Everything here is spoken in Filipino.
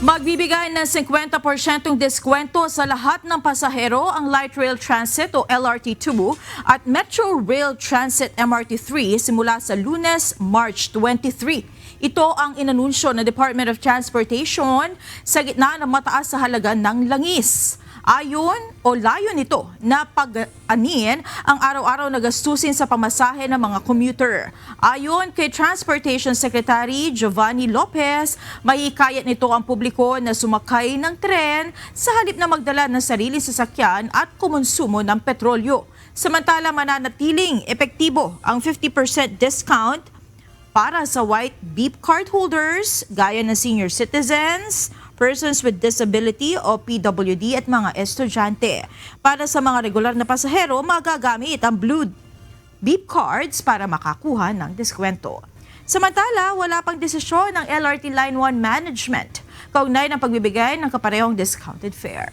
Magbibigay ng 50% diskwento sa lahat ng pasahero ang Light Rail Transit o LRT2 at Metro Rail Transit MRT3 simula sa Lunes, March 23. Ito ang inanunsyo ng Department of Transportation sa gitna ng mataas sa halaga ng langis. Layo nito na pag-anin ang araw-araw na gastusin sa pamasahe ng mga commuter. Ayon kay Transportation Secretary Giovanni Lopez, mahihikayat nito ang publiko na sumakay ng tren sa halip na magdala ng sarili sasakyan at kumonsumo ng petrolyo. Samantala, mananatiling epektibo ang 50% discount para sa white beep card holders gaya ng senior citizens, persons with disability o PWD at mga estudyante. Para sa mga regular na pasahero, magagamit ang blue beep cards para makakuha ng diskwento. Samantala, wala pang desisyon ng LRT Line 1 Management kaugnay ng pagbibigay ng kaparehong discounted fare.